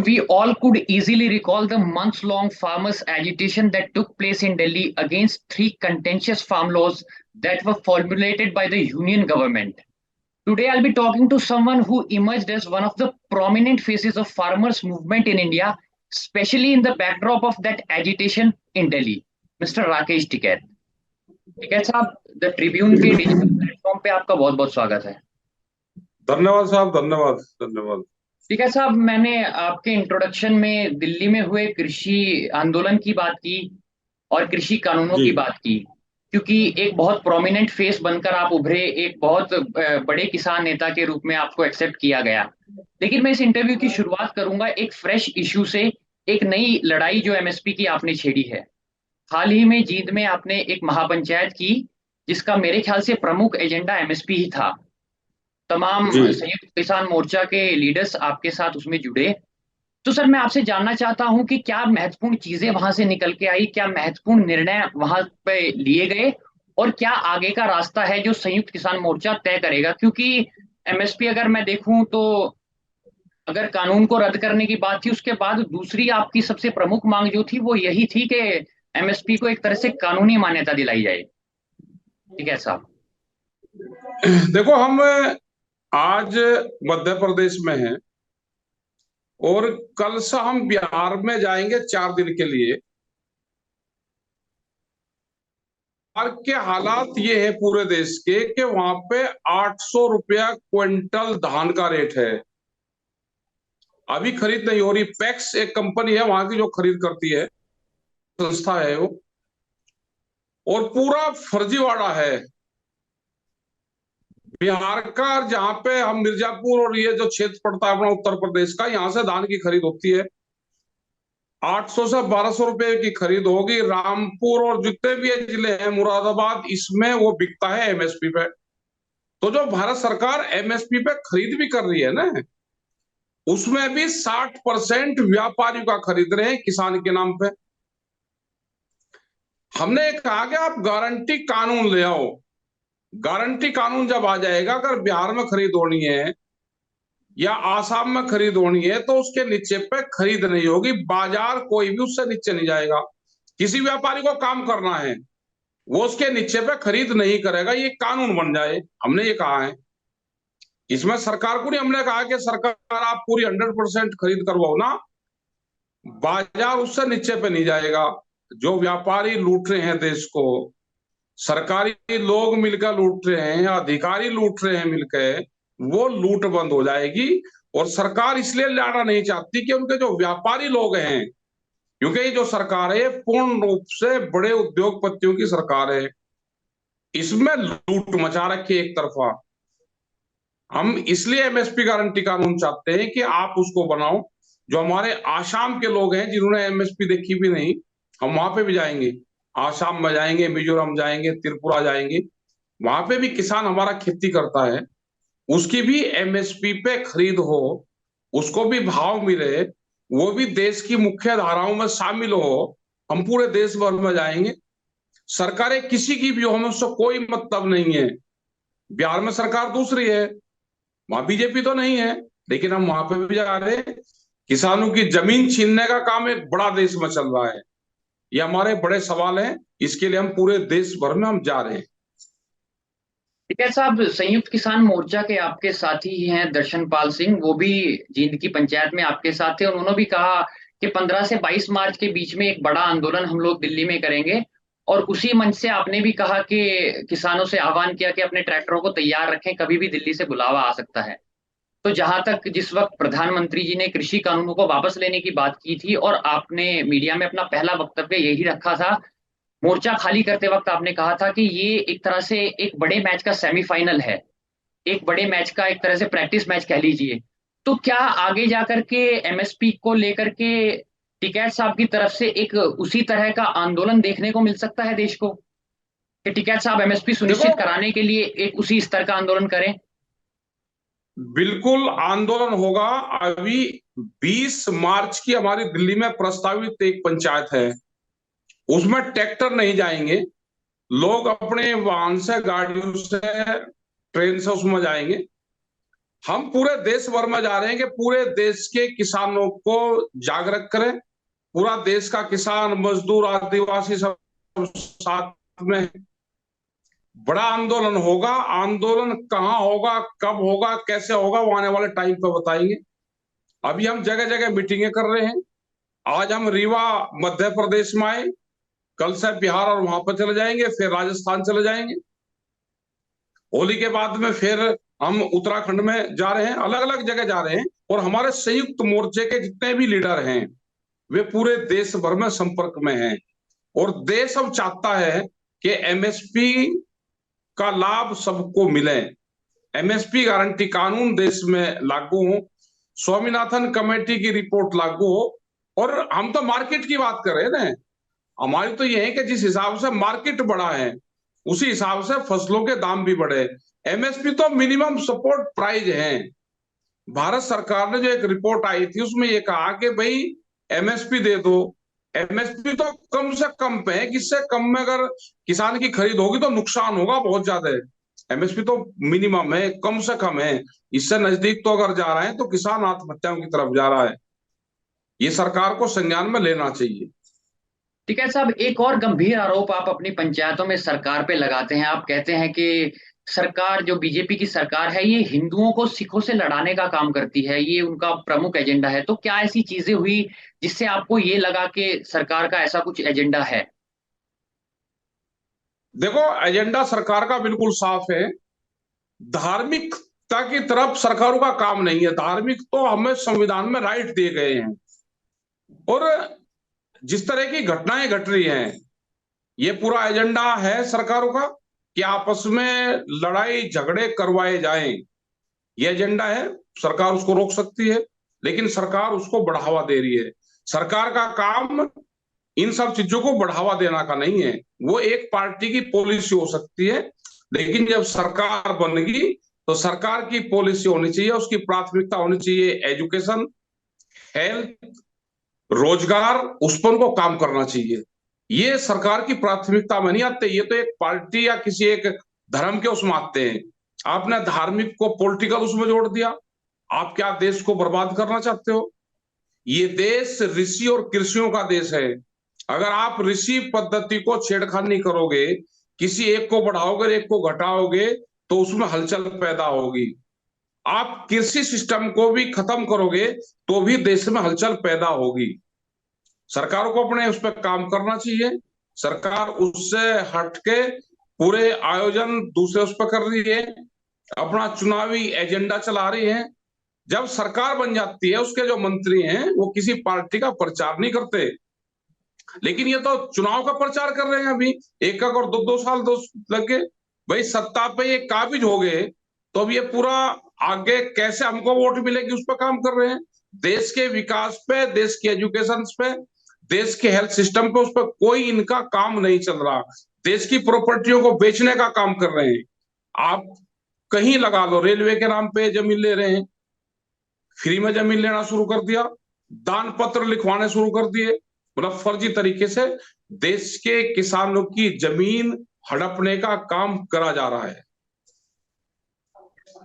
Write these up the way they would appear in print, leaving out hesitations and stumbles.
we all could easily recall the months-long farmers' agitation that took place in Delhi against three contentious farm laws that were formulated by the union government. Today, I'll be talking to someone who emerged as one of the prominent faces of farmers' movement in India, especially in the backdrop of that agitation in Delhi, Mr. Rakesh Tikait. Tikait साहब, the Tribune के digital platform पे आपका बहुत बहुत स्वागत है। धन्यवाद साहब, धन्यवाद धन्यवाद। टिकैत साहब, मैंने आपके इंट्रोडक्शन में दिल्ली में हुए कृषि आंदोलन की बात की और कृषि कानूनों जी की बात की, क्योंकि एक बहुत प्रोमिनेंट फेस बनकर आप उभरे, एक बहुत बड़े किसान नेता के रूप में आपको एक्सेप्ट किया गया। लेकिन मैं इस इंटरव्यू की शुरुआत करूंगा एक फ्रेश इशू से, एक नई लड़ाई जो एमएसपी की आपने छेड़ी है। हाल ही में जींद में आपने एक महापंचायत की, जिसका मेरे ख्याल से प्रमुख एजेंडा एमएसपी ही था। तमाम जी संयुक्त किसान मोर्चा के लीडर्स आपके साथ उसमें जुड़े। तो सर, मैं आपसे जानना चाहता हूं कि क्या महत्वपूर्ण चीजें वहां से निकल के आई, क्या महत्वपूर्ण निर्णय वहां पे लिए गए, और क्या आगे का रास्ता है जो संयुक्त किसान मोर्चा तय करेगा? क्योंकि एमएसपी अगर मैं देखूं तो अगर कानून को रद्द करने की बात थी, उसके बाद दूसरी आपकी सबसे प्रमुख मांग जो थी वो यही थी कि एमएसपी को एक तरह से कानूनी मान्यता दिलाई जाए। ठीक है साहब। देखो, हम आज मध्य प्रदेश में हैं और कल से हम बिहार में जाएंगे 4 दिन के लिए। बिहार के हालात ये है पूरे देश के कि वहां पे 800 रुपया क्विंटल धान का रेट है। अभी खरीद नहीं हो रही। पैक्स एक कंपनी है वहां की जो खरीद करती है, संस्था है वो, और पूरा फर्जीवाड़ा है बिहार का। जहां पे हम मिर्जापुर और ये जो क्षेत्र पड़ता है अपना उत्तर प्रदेश का, यहाँ से धान की खरीद होती है। 800 से 1200 रुपए की खरीद होगी। रामपुर और जितने भी ये जिले हैं, मुरादाबाद, इसमें वो बिकता है एमएसपी पे। तो जो भारत सरकार एमएसपी पे खरीद भी कर रही है ना, उसमें भी 60% व्यापारियों का खरीद रहे हैं किसान के नाम पे। हमने कहा कि आप गारंटी कानून ले आओ। गारंटी कानून जब आ जाएगा, अगर बिहार में खरीद होनी है या आसाम में खरीद होनी है, तो उसके नीचे पे खरीद नहीं होगी। बाजार कोई भी उससे नीचे नहीं जाएगा। किसी व्यापारी को काम करना है, वो उसके नीचे पे खरीद नहीं करेगा। ये कानून बन जाए, हमने ये कहा है। इसमें सरकार को नहीं हमने कहा कि सरकार आप पूरी 100% खरीद करवाओ ना, बाजार उससे नीचे पे नहीं जाएगा। जो व्यापारी लूट रहे हैं देश को, सरकारी लोग मिलकर लूट रहे हैं या अधिकारी लूट रहे हैं मिलकर, वो लूट बंद हो जाएगी। और सरकार इसलिए लाना नहीं चाहती कि उनके जो व्यापारी लोग हैं, क्योंकि ये जो सरकार है ये पूर्ण रूप से बड़े उद्योगपतियों की सरकार है। इसमें लूट मचा रखी है एक तरफा। हम इसलिए एमएसपी गारंटी कानून चाहते हैं कि आप उसको बनाओ। जो हमारे आसाम के लोग हैं जिन्होंने एमएसपी देखी भी नहीं, हम वहां पे भी जाएंगे। आसाम में जाएंगे, मिजोरम जाएंगे, त्रिपुरा जाएंगे। वहां पे भी किसान हमारा खेती करता है, उसकी भी एमएसपी पे खरीद हो, उसको भी भाव मिले, वो भी देश की मुख्य धाराओं में शामिल हो। हम पूरे देश भर में जाएंगे। सरकारें किसी की भी हो, हमें उससे कोई मतलब नहीं है। बिहार में सरकार दूसरी है, वहां बीजेपी तो नहीं है, लेकिन हम वहां पे भी जा रहे हैं। किसानों की जमीन छीनने का काम एक बड़ा देश में चल रहा है। ये हमारे बड़े सवाल हैं, इसके लिए हम पूरे देश भर में हम जा रहे हैं। ठीक है साहब, संयुक्त किसान मोर्चा के आपके साथी ही हैं दर्शन पाल सिंह, वो भी जींद की पंचायत में आपके साथ थे। उन्होंने भी कहा कि 15 से 22 मार्च के बीच में एक बड़ा आंदोलन हम लोग दिल्ली में करेंगे। और उसी मंच से आपने भी कहा कि किसानों से आह्वान किया कि अपने ट्रैक्टरों को तैयार रखें, कभी भी दिल्ली से बुलावा आ सकता है। तो जहां तक जिस वक्त प्रधानमंत्री जी ने कृषि कानूनों को वापस लेने की बात की थी और आपने मीडिया में अपना पहला वक्तव्य यही रखा था, मोर्चा खाली करते वक्त आपने कहा था कि ये एक तरह से एक बड़े मैच का सेमीफाइनल है, एक बड़े मैच का एक तरह से प्रैक्टिस मैच कह लीजिए। तो क्या आगे जाकर के एमएसपी को लेकर के टिकैत साहब की तरफ से एक उसी तरह का आंदोलन देखने को मिल सकता है देश को, कि टिकैत साहब एमएसपी देखो, सुनिश्चित कराने के लिए एक उसी स्तर का आंदोलन करें? बिल्कुल आंदोलन होगा। अभी 20 मार्च की हमारी दिल्ली में प्रस्तावित एक पंचायत है, उसमें ट्रैक्टर नहीं जाएंगे। लोग अपने वाहन से, गाड़ियों से, ट्रेन से उसमें जाएंगे। हम पूरे देश भर में जा रहे हैं कि पूरे देश के किसानों को जागरूक करें। पूरा देश का किसान, मजदूर, आदिवासी सब साथ में है। बड़ा आंदोलन होगा। आंदोलन कहाँ होगा, कब होगा, कैसे होगा, वो आने वाले टाइम पे बताएंगे। अभी हम जगह जगह मीटिंगें कर रहे हैं। आज हम रीवा मध्य प्रदेश में आए, कल से बिहार और वहां पर चले जाएंगे, फिर राजस्थान चले जाएंगे। होली के बाद में फिर हम उत्तराखंड में जा रहे हैं, अलग अलग जगह जा रहे हैं। और हमारे संयुक्त मोर्चे के जितने भी लीडर हैं वे पूरे देश भर में संपर्क में हैं। और देश अब चाहता है कि एमएसपी का लाभ सबको मिले। एमएसपी गारंटी कानून देश में लागू हो, स्वामीनाथन कमेटी की रिपोर्ट लागू हो। और हम तो मार्केट की बात कर रहे हैं ना। हमारी तो ये है कि जिस हिसाब से मार्केट बढ़ा है उसी हिसाब से फसलों के दाम भी बढ़े। एमएसपी तो मिनिमम सपोर्ट प्राइस है। भारत सरकार ने जो एक रिपोर्ट आई थी उसमें ये कहा कि भाई एमएसपी दे दो। एमएसपी तो कम से कम पे है, किससे कम में अगर किसान की खरीद होगी तो नुकसान होगा बहुत ज्यादा। एमएसपी तो मिनिमम है, कम से कम है। इससे नजदीक तो अगर जा रहे हैं तो किसान आत्महत्याओं की तरफ जा रहा है। ये सरकार को संज्ञान में लेना चाहिए। ठीक है साहब, एक और गंभीर आरोप आप अपनी पंचायतों में सरकार पे लगाते हैं। आप कहते हैं कि सरकार, जो बीजेपी की सरकार है, ये हिंदुओं को सिखों से लड़ाने का काम करती है, ये उनका प्रमुख एजेंडा है। तो क्या ऐसी चीजें हुई जिससे आपको ये लगा कि सरकार का ऐसा कुछ एजेंडा है? देखो, एजेंडा सरकार का बिल्कुल साफ है। धार्मिकता की तरफ सरकारों का काम नहीं है। धार्मिक तो हमें संविधान में राइट दिए गए हैं। और जिस तरह की घटनाएं घट रही हैं, ये पूरा एजेंडा है सरकारों का कि आपस में लड़ाई झगड़े करवाए जाएं। ये एजेंडा है। सरकार उसको रोक सकती है, लेकिन सरकार उसको बढ़ावा दे रही है। सरकार का काम इन सब चीजों को बढ़ावा देना का नहीं है। वो एक पार्टी की पॉलिसी हो सकती है, लेकिन जब सरकार बनेगी तो सरकार की पॉलिसी होनी चाहिए, उसकी प्राथमिकता होनी चाहिए एजुकेशन, हेल्थ, रोजगार, उस पर उनको काम करना चाहिए। ये सरकार की प्राथमिकता में नहीं आते। ये तो एक पार्टी या किसी एक धर्म के उसमें आते हैं। आपने धार्मिक को पॉलिटिकल उसमें जोड़ दिया। आप क्या देश को बर्बाद करना चाहते हो? ये देश ऋषि और कृषियों का देश है। अगर आप ऋषि पद्धति को छेड़खानी करोगे, किसी एक को बढ़ाओगे एक को घटाओगे, तो उसमें हलचल पैदा होगी। आप कृषि सिस्टम को भी खत्म करोगे तो भी देश में हलचल पैदा होगी। सरकारों को अपने उस पर काम करना चाहिए। सरकार उससे हटके पूरे आयोजन दूसरे उस पर कर रही है, अपना चुनावी एजेंडा चला रही है। जब सरकार बन जाती है, उसके जो मंत्री हैं वो किसी पार्टी का प्रचार नहीं करते, लेकिन ये तो चुनाव का प्रचार कर रहे हैं। अभी एक एक और दो दो साल दो लग गए। भाई सत्ता पे ये काबिज हो गए तो अब ये पूरा आगे कैसे हमको वोट मिलेगी उस पर काम कर रहे हैं। देश के विकास पे, देश के एजुकेशन पे, देश के हेल्थ सिस्टम पे, उस पर कोई इनका काम नहीं चल रहा। देश की प्रॉपर्टियों को बेचने का काम कर रहे हैं। आप कहीं लगा लो, रेलवे के नाम पे जमीन ले रहे हैं, फ्री में जमीन लेना शुरू कर दिया, दान पत्र लिखवाने शुरू कर दिए। मतलब फर्जी तरीके से देश के किसानों की जमीन हड़पने का काम करा जा रहा है।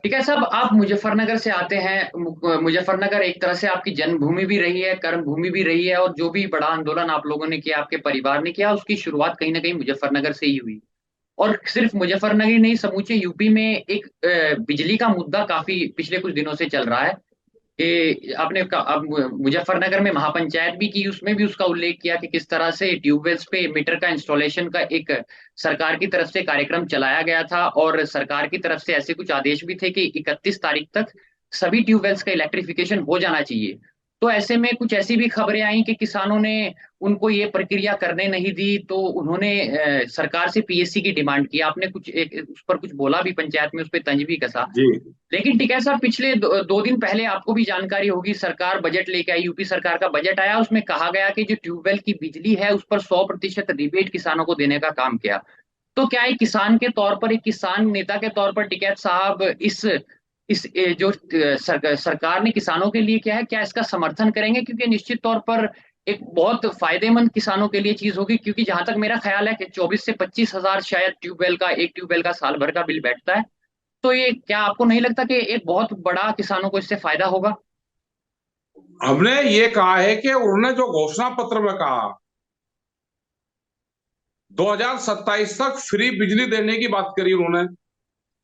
ठीक है साहब, आप मुजफ्फरनगर से आते हैं। मुजफ्फरनगर एक तरह से आपकी जन्मभूमि भी रही है, कर्म भूमि भी रही है, और जो भी बड़ा आंदोलन आप लोगों ने किया, आपके परिवार ने किया, उसकी शुरुआत कहीं ना कहीं मुजफ्फरनगर से ही हुई। और सिर्फ मुजफ्फरनगर ही नहीं, समूचे यूपी में एक बिजली का मुद्दा काफी पिछले कुछ दिनों से चल रहा है कि अब मुजफ्फरनगर में महापंचायत भी की, उसमें भी उसका उल्लेख किया कि किस तरह से ट्यूबवेल्स पे मीटर का इंस्टॉलेशन का एक सरकार की तरफ से कार्यक्रम चलाया गया था, और सरकार की तरफ से ऐसे कुछ आदेश भी थे कि 31 तारीख तक सभी ट्यूबवेल्स का इलेक्ट्रिफिकेशन हो जाना चाहिए। तो ऐसे में कुछ ऐसी भी खबरें आई कि किसानों ने उनको ये प्रक्रिया करने नहीं दी, तो उन्होंने सरकार से पीएससी की डिमांड की। आपने कुछ उस पर कुछ बोला भी पंचायत में, उस पर तंज भी कसा। जी। लेकिन टिकैत साहब, पिछले 2 दिन पहले आपको भी जानकारी होगी, सरकार बजट लेके आई, यूपी सरकार का बजट आया, उसमें कहा गया कि जो ट्यूबवेल की बिजली है उस पर 100% रिबेट किसानों को देने का काम किया। तो क्या एक किसान के तौर पर, एक किसान नेता के तौर पर, टिकैत साहब जो सरकार ने किसानों के लिए किया है, क्या इसका समर्थन करेंगे? क्योंकि निश्चित तौर पर एक बहुत फायदेमंद किसानों के लिए चीज होगी, क्योंकि जहां तक मेरा ख्याल है कि 24 से 25 हजार शायद ट्यूबवेल का, एक ट्यूबवेल का साल भर का बिल बैठता है। तो ये क्या आपको नहीं लगता कि एक बहुत बड़ा किसानों को इससे फायदा होगा? हमने ये कहा है कि उन्होंने जो घोषणा पत्र में कहा 2027 तक फ्री बिजली देने की बात करी उन्होंने।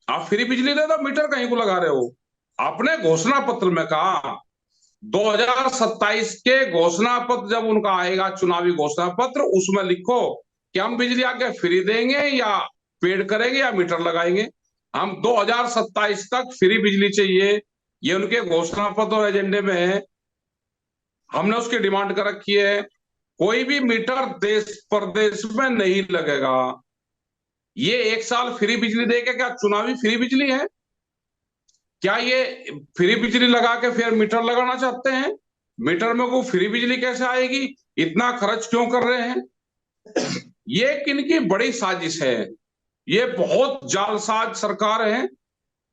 आप फ्री बिजली दे दो, मीटर कहीं को लगा रहे हो। आपने घोषणा पत्र में कहा 2027 के घोषणा पत्र जब उनका आएगा चुनावी घोषणा पत्र, उसमें लिखो कि हम बिजली आगे फ्री देंगे या पेड करेंगे या मीटर लगाएंगे। हम 2027 तक फ्री बिजली चाहिए, ये उनके घोषणा पत्र और एजेंडे में है। हमने उसकी डिमांड कर रखी है। कोई भी मीटर देश प्रदेश में नहीं लगेगा। ये एक साल फ्री बिजली देके क्या चुनावी फ्री बिजली है? क्या ये फ्री बिजली लगा के फिर मीटर लगाना चाहते हैं? मीटर में को फ्री बिजली कैसे आएगी? इतना खर्च क्यों कर रहे हैं? ये किनकी बड़ी साजिश है? ये बहुत जालसाज सरकार है।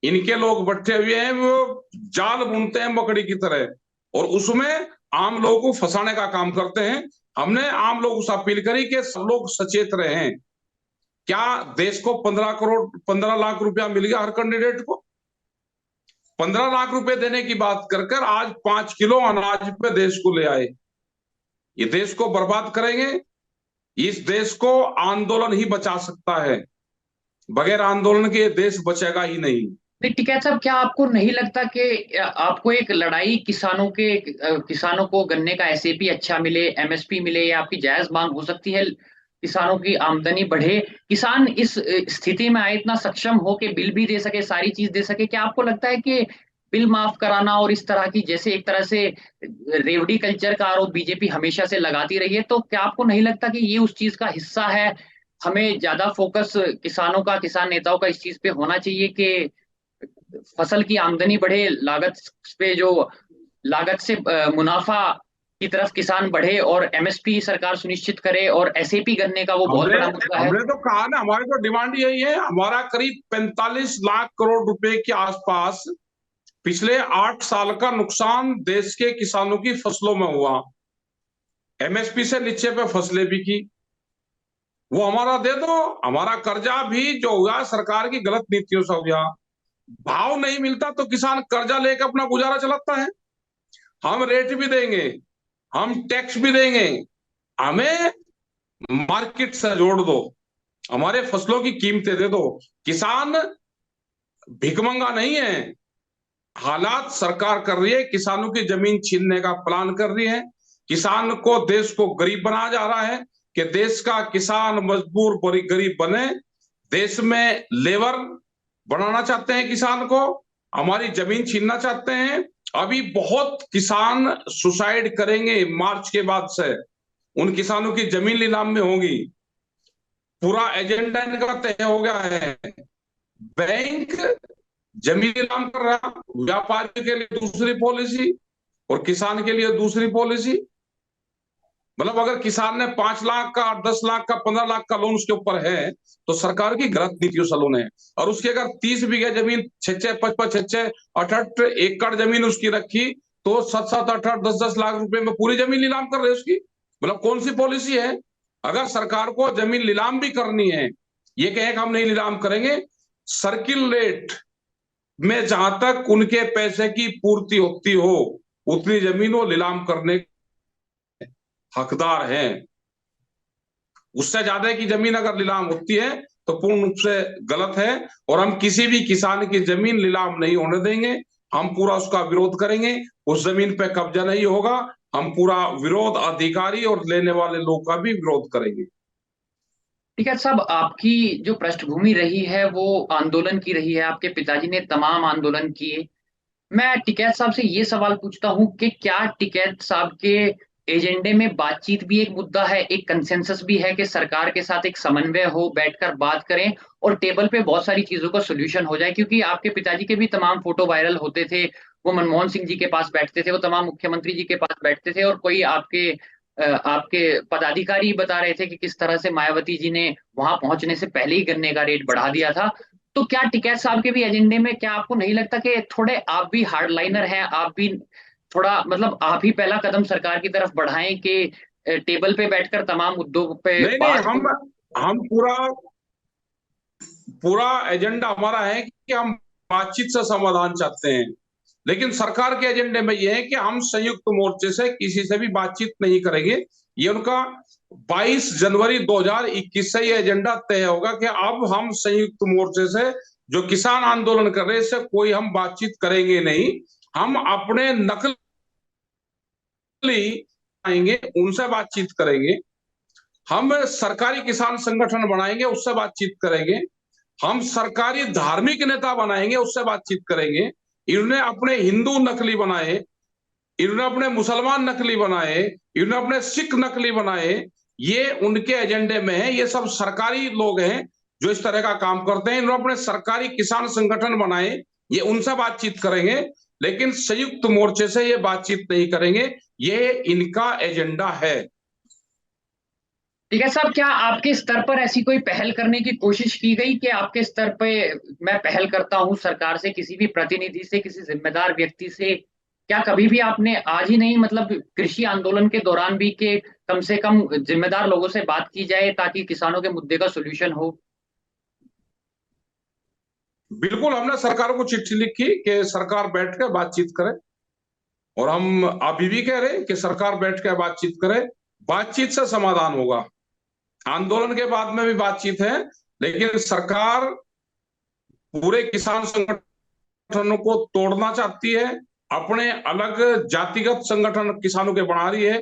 इनके लोग बैठे हुए हैं, वो जाल बुनते हैं मकड़ी की तरह, और उसमें आम लोगों को फंसाने का काम करते हैं। हमने आम लोगों से अपील करी कि सब लोग सचेत रहें। क्या देश को 15 लाख रुपया मिल गया हर कैंडिडेट को? 15 लाख रुपए देने की बात कर कर आज 5 किलो अनाज पे देश को ले आए। ये देश को बर्बाद करेंगे। इस देश को आंदोलन ही बचा सकता है। बगैर आंदोलन के ये देश बचेगा ही नहीं। नहीं, टिकैत साहब, क्या आपको नहीं लगता कि आपको एक लड़ाई किसानों को गन्ने का एसएपी अच्छा मिले, एमएसपी मिले, या आपकी जायज मांग हो सकती है, किसानों की आमदनी बढ़े, किसान इस स्थिति में आए, इतना सक्षम हो कि बिल भी दे सके, सारी चीज दे सके? क्या आपको लगता है कि बिल माफ कराना और इस तरह की, जैसे एक तरह से रेवड़ी कल्चर का आरोप बीजेपी हमेशा से लगाती रही है, तो क्या आपको नहीं लगता कि ये उस चीज का हिस्सा है? हमें ज्यादा फोकस किसानों का, किसान नेताओं का इस चीज पे होना चाहिए कि फसल की आमदनी बढ़े, पे जो लागत से मुनाफा की तरफ किसान बढ़े, और एमएसपी सरकार सुनिश्चित करे, और एसएपी गन्ने का वो बहुत हमने बड़ा मुद्दा है। हमने तो कहा ना, हमारी तो डिमांड यही है। हमारा करीब 45 लाख करोड़ रुपए के आसपास पिछले 8 साल का नुकसान देश के किसानों की फसलों में हुआ। एमएसपी से नीचे पे फसलें भी की, वो हमारा दे दो। हमारा कर्जा भी जो हुआ सरकार की गलत नीतियों से हो गया। भाव नहीं मिलता तो किसान कर्जा लेकर अपना गुजारा चलाता है। हम रेट भी देंगे, हम टैक्स भी देंगे, हमें मार्केट से जोड़ दो, हमारे फसलों की कीमतें दे दो। किसान भिकमंगा नहीं है। हालात सरकार कर रही है, किसानों की जमीन छीनने का प्लान कर रही है। किसान को, देश को गरीब बनाया जा रहा है कि देश का किसान मजबूर बड़ी गरीब बने। देश में लेबर बनाना चाहते हैं किसान को, हमारी जमीन छीनना चाहते हैं। अभी बहुत किसान सुसाइड करेंगे मार्च के बाद से। उन किसानों की जमीन नीलाम में होगी। पूरा एजेंडा इनका तय हो गया है। बैंक जमीन नीलाम कर रहा, व्यापारी के लिए दूसरी पॉलिसी और किसान के लिए दूसरी पॉलिसी। मतलब अगर किसान ने 5 लाख का, 10 लाख का, 15 लाख का लोन उसके ऊपर है, तो सरकार की गलत नीतियों से लोन है। और उसकी अगर 30 बीघा जमीन, 6-6, 5-5, 6-6, 8-8 एकड़ जमीन उसकी रखी, तो 7-7, 8-8, 10-10 लाख रुपए में पूरी जमीन नीलाम कर रहे हैं उसकी। मतलब कौन सी पॉलिसी है? अगर सरकार को जमीन नीलाम भी करनी है, ये कहे कि हम नहीं नीलाम करेंगे, सर्किल रेट में जहां तक उनके पैसे की पूर्ति होती हो उतनी जमीन वो नीलाम करने हकदार हैं। उससे ज्यादा की जमीन अगर नीलाम होती है तो पूर्ण रूप से गलत है। और हम किसी भी किसान की जमीन नीलाम नहीं होने देंगे। हम पूरा उसका विरोध करेंगे। उस जमीन पे कब्जा नहीं होगा। हम पूरा विरोध, अधिकारी और लेने वाले लोग का भी विरोध करेंगे। ठीक है साहब, आपकी जो पृष्ठभूमि रही है वो आंदोलन की रही है, आपके पिताजी ने तमाम आंदोलन किए। मैं टिकैत साहब से ये सवाल पूछता हूँ कि क्या टिकैत साहब के एजेंडे में बातचीत भी एक मुद्दा है, एक कंसेंसस भी है कि सरकार के साथ एक समन्वय हो, बैठकर बात करें और टेबल पे बहुत सारी चीजों का सोल्यूशन हो जाए? क्योंकि आपके पिताजी के भी तमाम फोटो वायरल होते थे, वो मनमोहन सिंह जी के पास बैठते थे, वो तमाम मुख्यमंत्री जी के पास बैठते थे, और कोई आपके पदाधिकारी बता रहे थे कि किस तरह से मायावती जी ने वहां पहुंचने से पहले ही गन्ने का रेट बढ़ा दिया था। तो क्या टिकैत साहब के भी एजेंडे में, क्या आपको नहीं लगता कि थोड़े आप भी हार्डलाइनर हैं, आप भी थोड़ा, मतलब आप ही पहला कदम सरकार की तरफ बढ़ाएं कि टेबल पे बैठकर तमाम मुद्दों पे नहीं नहीं, बात हो? हम पूरा पूरा एजेंडा हमारा है कि हम बातचीत से समाधान चाहते हैं, लेकिन सरकार के एजेंडे में यह है कि हम संयुक्त मोर्चे से किसी से भी बातचीत नहीं करेंगे। ये उनका 22 जनवरी 2021 से ये एजेंडा तय होगा कि अब हम संयुक्त मोर्चे से, जो किसान आंदोलन कर रहे हैं, इससे कोई हम बातचीत करेंगे नहीं। हम अपने नकली आएंगे, उनसे बातचीत करेंगे। हम सरकारी किसान संगठन बनाएंगे, उससे बातचीत करेंगे। हम सरकारी धार्मिक नेता बनाएंगे, उससे बातचीत करेंगे। इन्होंने अपने हिंदू नकली बनाए, इन्होंने अपने मुसलमान नकली बनाए, इन्होंने अपने सिख नकली बनाए। ये उनके एजेंडे में है। ये सब सरकारी लोग हैं जो इस तरह का काम करते हैं। इन्होंने अपने सरकारी किसान संगठन बनाए, ये उनसे बातचीत करेंगे, लेकिन संयुक्त मोर्चे से ये बातचीत नहीं करेंगे। ये इनका एजेंडा है। ठीक है साहब, क्या आपके स्तर पर ऐसी कोई पहल करने की कोशिश की गई कि आपके स्तर पे मैं पहल करता हूं सरकार से, किसी भी प्रतिनिधि से, किसी जिम्मेदार व्यक्ति से? क्या कभी भी आपने, आज ही नहीं मतलब कृषि आंदोलन के दौरान भी, कि कम से कम जिम्मेदार लोगों से बात की जाए ताकि किसानों के मुद्दे का सोल्यूशन हो? बिल्कुल, हमने सरकार को चिट्ठी लिखी कि सरकार बैठ कर बातचीत करे, और हम अभी भी कह रहे हैं कि सरकार बैठ कर बातचीत करे। बातचीत से समाधान होगा। आंदोलन के बाद में भी बातचीत है, लेकिन सरकार पूरे किसान संगठनों को तोड़ना चाहती है, अपने अलग जातिगत संगठन किसानों के बना रही है,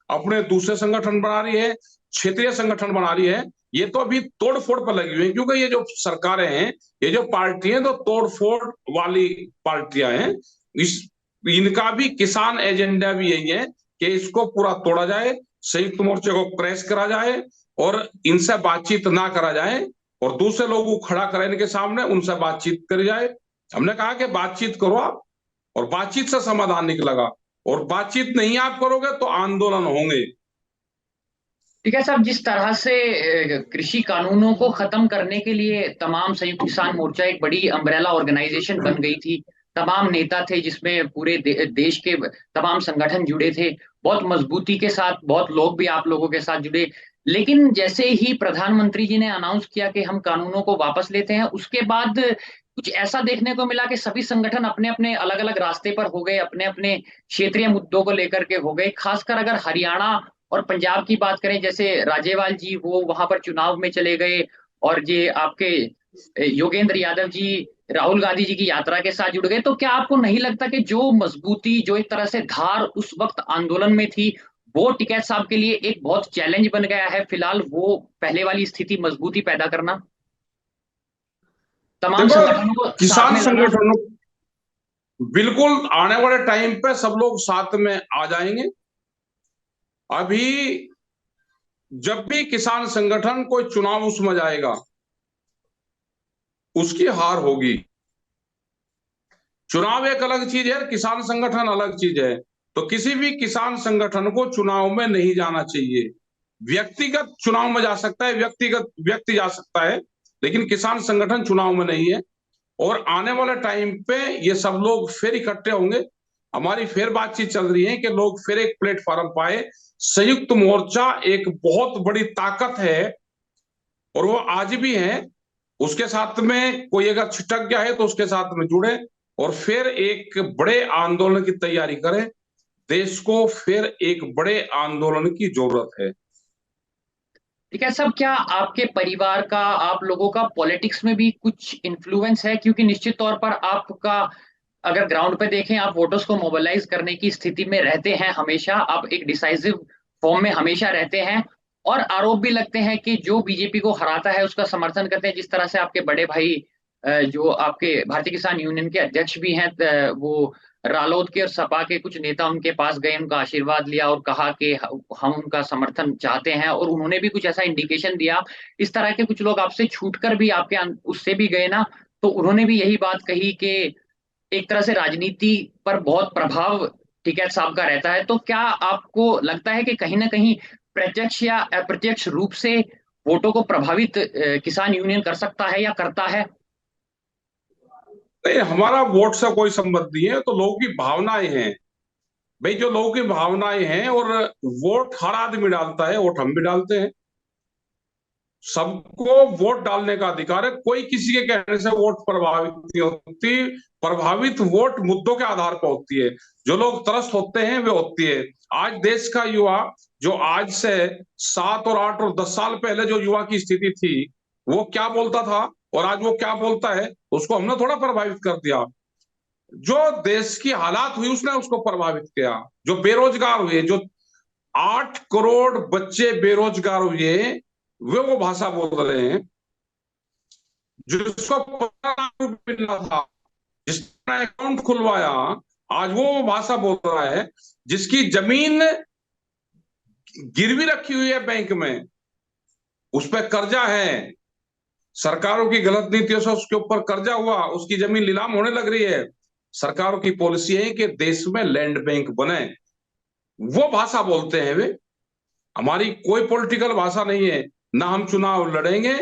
अपने दूसरे संगठन बना रही है, क्षेत्रीय संगठन बना रही है। ये तो अभी तोड़ फोड़ पर लगी हुई है, क्योंकि ये जो सरकारें हैं, ये जो पार्टी हैं, तो तोड़ फोड़ वाली पार्टियां हैं। इस इनका भी किसान एजेंडा भी यही है कि इसको पूरा तोड़ा जाए, संयुक्त मोर्चे को क्रैश करा जाए, और इनसे बातचीत ना करा जाए, और दूसरे लोगों को खड़ा करें इनके सामने, उनसे बातचीत करी जाए। हमने कहा कि बातचीत करो आप, और बातचीत से समाधान निकलेगा। और बातचीत नहीं आप करोगे तो आंदोलन होंगे। ठीक है साहब, जिस तरह से कृषि कानूनों को खत्म करने के लिए तमाम संयुक्त किसान मोर्चा एक बड़ी अम्ब्रेला ऑर्गेनाइजेशन बन गई थी, तमाम नेता थे जिसमें पूरे देश के तमाम संगठन जुड़े थे, बहुत मजबूती के साथ, बहुत लोग भी आप लोगों के साथ जुड़े। लेकिन जैसे ही प्रधानमंत्री जी ने अनाउंस किया कि हम कानूनों को वापस लेते हैं, उसके बाद कुछ ऐसा देखने को मिला कि सभी संगठन अपने अपने अलग अलग रास्ते पर हो गए, अपने अपने क्षेत्रीय मुद्दों को लेकर के हो गए। खासकर अगर हरियाणा और पंजाब की बात करें, जैसे राजेवाल जी वो वहां पर चुनाव में चले गए, और ये आपके योगेंद्र यादव जी राहुल गांधी जी की यात्रा के साथ जुड़ गए। तो क्या आपको नहीं लगता कि जो मजबूती, जो एक तरह से धार उस वक्त आंदोलन में थी, वो टिकैत साहब के लिए एक बहुत चैलेंज बन गया है फिलहाल, वो पहले वाली स्थिति, मजबूती पैदा करना, तमाम देखो, संगठनों को साथ किसान में लाना? संगठनों, बिल्कुल आने वाले टाइम पे सब लोग साथ में आ जाएंगे। अभी जब भी किसान संगठन कोई चुनाव उसमें जाएगा, उसकी हार होगी। चुनाव एक अलग चीज है, किसान संगठन अलग चीज है। तो किसी भी किसान संगठन को चुनाव में नहीं जाना चाहिए। व्यक्तिगत चुनाव में जा सकता है, व्यक्तिगत व्यक्ति जा सकता है, लेकिन किसान संगठन चुनाव में नहीं है। और आने वाले टाइम पे ये सब लोग फिर इकट्ठे होंगे। हमारी फिर बातचीत चल रही है कि लोग फिर एक प्लेटफॉर्म पाए। संयुक्त मोर्चा एक बहुत बड़ी ताकत है, और वो आज भी है। उसके साथ में कोई अगर छिटक गया है तो उसके साथ में जुड़े, और फिर एक बड़े आंदोलन की तैयारी करें। देश को फिर एक बड़े आंदोलन की जरूरत है। ठीक है सब, क्या आपके परिवार का, आप लोगों का पॉलिटिक्स में भी कुछ इन्फ्लुएंस है? क्योंकि निश्चित तौर पर आपका, अगर ग्राउंड पे देखें, आप वोटर्स को मोबिलाइज करने की स्थिति में रहते हैं हमेशा, आप एक डिसाइसिव फॉर्म में हमेशा रहते हैं, और आरोप भी लगते हैं कि जो बीजेपी को हराता है उसका समर्थन करते हैं। जिस तरह से आपके बड़े भाई जो आपके भारतीय किसान यूनियन के अध्यक्ष भी हैं, वो रालोद के और सपा के कुछ नेता उनके पास गए, उनका आशीर्वाद लिया और कहा कि हम उनका समर्थन चाहते हैं, और उन्होंने भी कुछ ऐसा इंडिकेशन दिया। इस तरह के कुछ लोग आपसे छूटकर भी आपके उससे भी गए ना, तो उन्होंने भी यही बात कही कि एक तरह से राजनीति पर बहुत प्रभाव टिकैत साहब का रहता है। तो क्या आपको लगता है कि कहीं ना कहीं प्रत्यक्ष या अप्रत्यक्ष रूप से वोटों को प्रभावित किसान यूनियन कर सकता है या करता है? नहीं, हमारा वोट से कोई संबंध नहीं है। तो लोगों की भावनाएं हैं भाई, जो लोगों की भावनाएं हैं। और वोट हर आदमी डालता है, वोट हम भी डालते हैं। सबको वोट डालने का अधिकार है, कोई किसी के कहने से वोट प्रभावित नहीं होती। प्रभावित वोट मुद्दों के आधार पर होती है, जो लोग त्रस्त होते हैं वे होती है। आज देश का युवा, जो आज से 7 और 8 और 10 साल पहले जो युवा की स्थिति थी, वो क्या बोलता था और आज वो क्या बोलता है, उसको हमने थोड़ा प्रभावित कर दिया। जो देश की हालात हुई उसने उसको प्रभावित किया। जो बेरोजगार हुए, जो 8 करोड़ बच्चे बेरोजगार हुए, वे वो भाषा बोल रहे हैं। जिसको 15 लाख मिलना था, जिसने अकाउंट खुलवाया, आज वो भाषा बोल रहा है। जिसकी जमीन गिरवी रखी हुई है बैंक में, उस पर कर्जा है, सरकारों की गलत नीतियों से उसके ऊपर कर्जा हुआ, उसकी जमीन नीलाम होने लग रही है। सरकारों की पॉलिसी है कि देश में लैंड बैंक बने, वो भाषा बोलते हैं वे। हमारी कोई पॉलिटिकल भाषा नहीं है, ना हम चुनाव लड़ेंगे।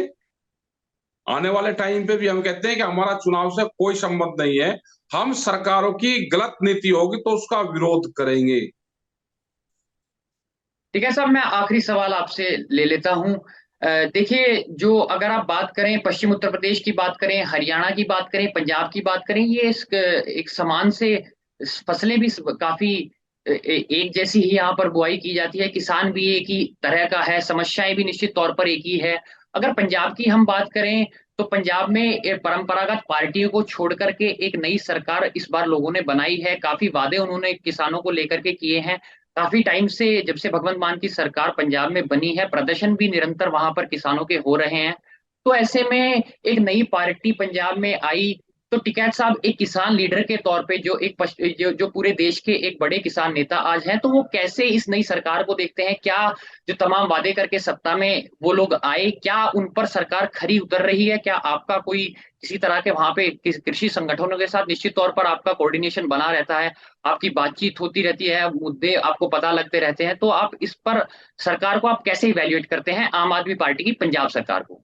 आने वाले टाइम पे भी हम कहते हैं कि हमारा चुनाव से कोई संबंध नहीं है। हम सरकारों की गलत नीति होगी तो उसका विरोध करेंगे। ठीक है साहब, मैं आखिरी सवाल आपसे ले लेता हूं। देखिए, जो अगर आप बात करें पश्चिम उत्तर प्रदेश की बात करें, हरियाणा की बात करें, पंजाब की बात करें, ये एक समान से फसलें भी काफी एक जैसी ही यहाँ पर बुआई की जाती है, किसान भी एक ही तरह का है, समस्याएं भी निश्चित तौर पर एक ही है। अगर पंजाब की हम बात करें तो पंजाब में परंपरागत पार्टियों को छोड़ करके एक नई सरकार इस बार लोगों ने बनाई है। काफी वादे उन्होंने किसानों को लेकर के किए हैं। काफी टाइम से, जब से भगवंत मान की सरकार पंजाब में बनी है, प्रदर्शन भी निरंतर वहां पर किसानों के हो रहे हैं। तो ऐसे में एक नई पार्टी पंजाब में आई, तो टिकैत साहब एक किसान लीडर के तौर पे, जो पूरे देश के एक बड़े किसान नेता आज हैं, तो वो कैसे इस नई सरकार को देखते हैं? क्या जो तमाम वादे करके सत्ता में वो लोग आए, क्या उन पर सरकार खरी उतर रही है? क्या आपका कोई किसी तरह के वहां पे कृषि संगठनों के साथ निश्चित तौर पर आपका कोऑर्डिनेशन बना रहता है, आपकी बातचीत होती रहती है, मुद्दे आपको पता लगते रहते हैं, तो आप इस पर सरकार को आप कैसे इवेल्युएट करते हैं, आम आदमी पार्टी की पंजाब सरकार को?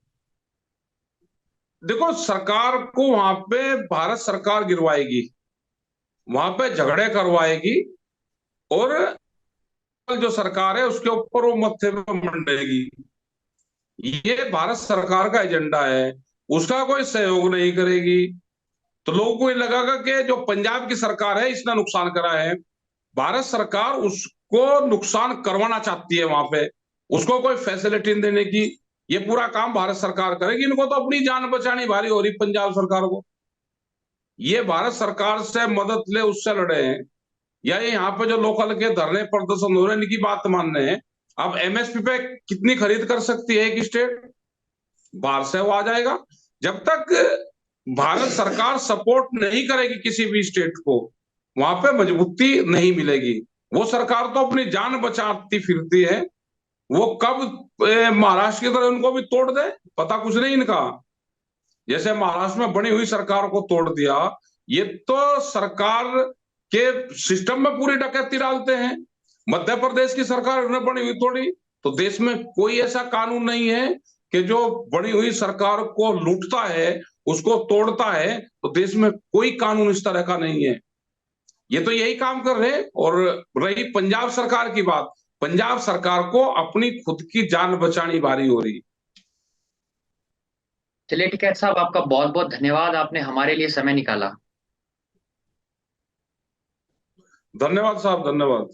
देखो, सरकार को वहां पे भारत सरकार गिरवाएगी, वहां पे झगड़े करवाएगी, और जो सरकार है उसके ऊपर वो मत्थे पे मंडेगी। ये भारत सरकार का एजेंडा है, उसका कोई सहयोग नहीं करेगी। तो लोगों को ये लगेगा कि जो पंजाब की सरकार है इसने नुकसान करा है। भारत सरकार उसको नुकसान करवाना चाहती है वहां पे, उसको कोई फैसिलिटी देने की। ये पूरा काम भारत सरकार करेगी। इनको तो अपनी जान बचानी भारी हो रही पंजाब सरकार को। ये भारत सरकार से मदद ले उससे लड़े हैं, या ये यहाँ पे जो लोकल के धरने प्रदर्शन हो रहे हैं इनकी बात मान रहे हैं। अब एमएसपी पे कितनी खरीद कर सकती है एक स्टेट? बाहर से वो आ जाएगा। जब तक भारत सरकार सपोर्ट नहीं करेगी किसी भी स्टेट को, वहां पे मजबूती नहीं मिलेगी। वो सरकार तो अपनी जान बचाती फिरती है। वो कब महाराष्ट्र की तरह उनको भी तोड़ दे, पता कुछ नहीं इनका। जैसे महाराष्ट्र में बनी हुई सरकार को तोड़ दिया, ये तो सरकार के सिस्टम में पूरी डकैती डालते हैं। मध्य प्रदेश की सरकार ने बनी हुई तोड़ी, तो देश में कोई ऐसा कानून नहीं है कि जो बनी हुई सरकार को लूटता है उसको तोड़ता है। तो देश में कोई कानून इस तरह का नहीं है। ये तो यही काम कर रहे हैं। और रही पंजाब सरकार की बात, पंजाब सरकार को अपनी खुद की जान बचानी भारी हो रही। चलिए टिकैत साहब, आपका बहुत बहुत धन्यवाद, आपने हमारे लिए समय निकाला। धन्यवाद साहब, धन्यवाद।